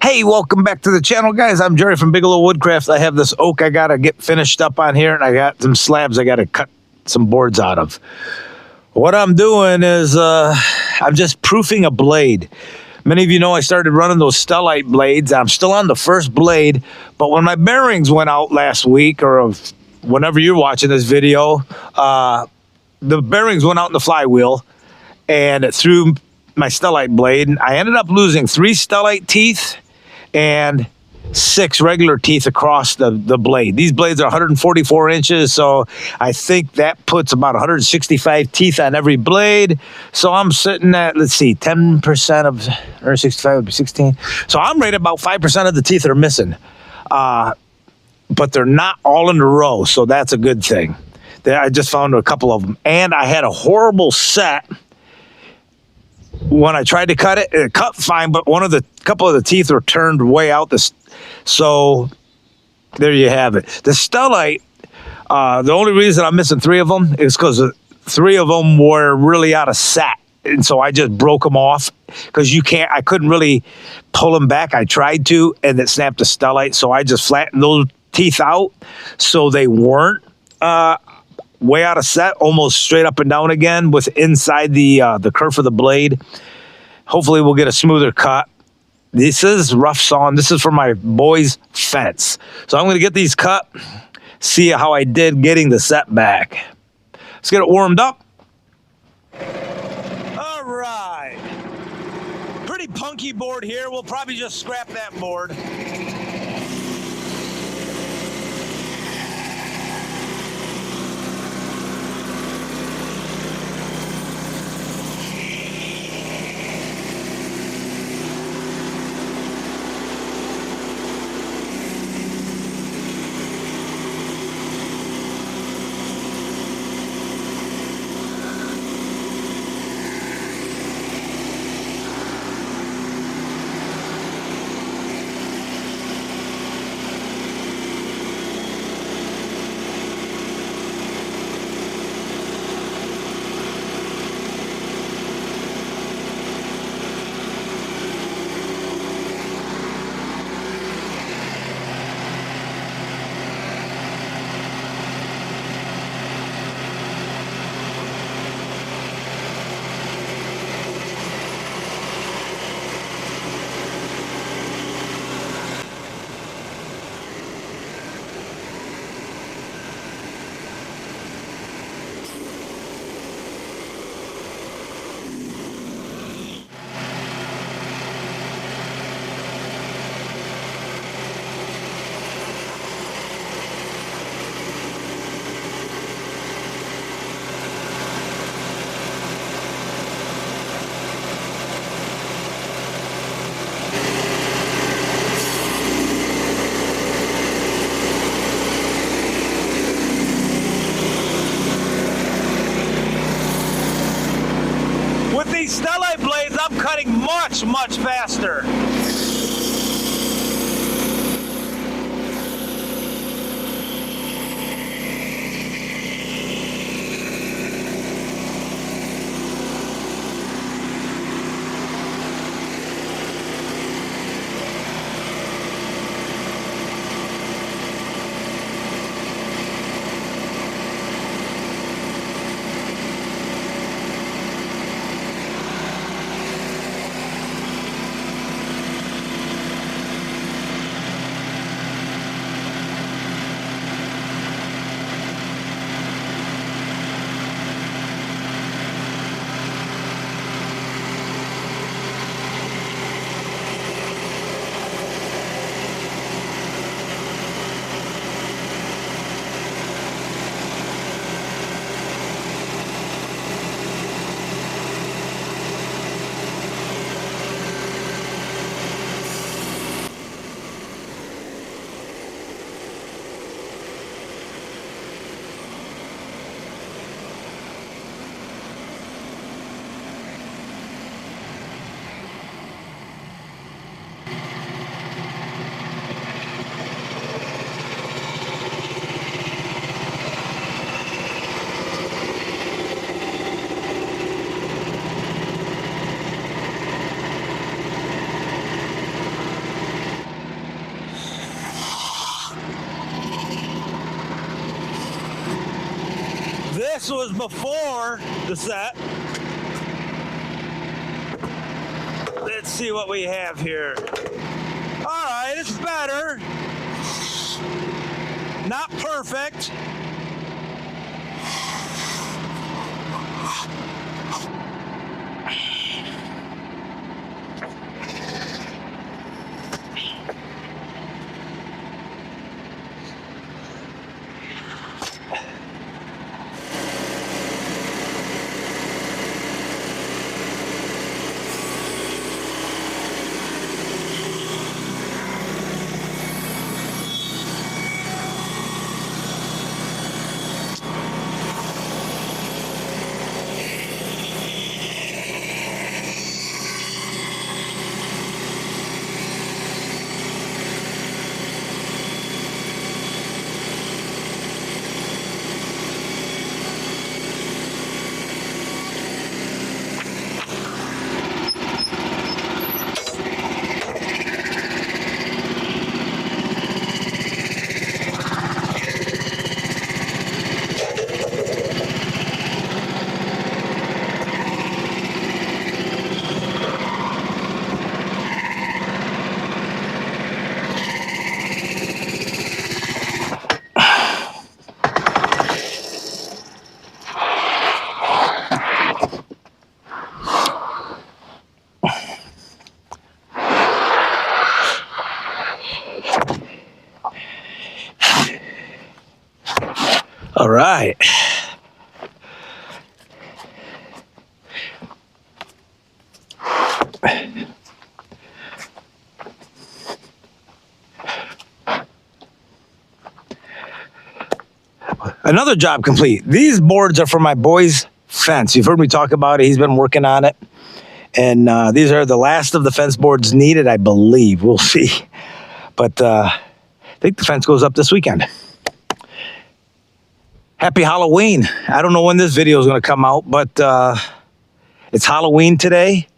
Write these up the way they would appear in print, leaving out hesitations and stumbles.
Hey, welcome back to the channel, guys. I'm Jerry from Bigelow Woodcraft. I have this oak I gotta get finished up on here, and I got some slabs I gotta cut some boards out of. What I'm doing is I'm just proofing a blade. Many of you know I started running those Stellite blades. I'm still on the first blade, but when my bearings went out last week, or whenever you're watching this video, the bearings went out in the flywheel, and it threw my Stellite blade. And I ended up losing 3 Stellite teeth and 6 regular teeth across the blade. These blades are 144 inches, so I think that puts about 165 teeth on every blade. So I'm sitting at, let's see, 10% of 165 would be 16. So I'm right about 5% of the teeth are missing. But they're not all in a row, so that's a good thing. I just found a couple of them. And I had a horrible set when I tried to cut it. It cut fine, but couple of the teeth were turned way out. So there you have it. The Stellite, the only reason I'm missing 3 of them is because 3 of them were really out of set. And so I just broke them off because I couldn't really pull them back. I tried to, and it snapped the Stellite. So I just flattened those teeth out so they weren't way out of set, almost straight up and down again with inside the kerf of the blade. Hopefully we'll get a smoother cut. This is rough sawn. This is for my boy's fence. So I'm going to get these cut, see how I did getting the set back. Let's get it warmed up. All right. Pretty punky board here. We'll probably just scrap that board. With these Stellite blades, I'm cutting much faster. This was before the set. Let's see what we have here. All right, it's better. Not perfect. All right. Another job complete. These boards are for my boy's fence. You've heard me talk about it. He's been working on it. And these are the last of the fence boards needed, I believe. We'll see. But I think the fence goes up this weekend. Happy Halloween. I don't know when this video is going to come out, but it's Halloween today.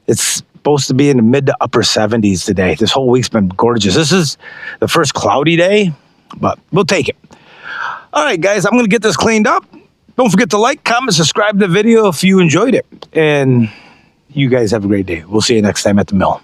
It's supposed to be in the mid to upper 70s today. This whole week's been gorgeous. This is the first cloudy day, but we'll take it. All right, guys, I'm going to get this cleaned up. Don't forget to like, comment, subscribe to the video if you enjoyed it. And you guys have a great day. We'll see you next time at the mill.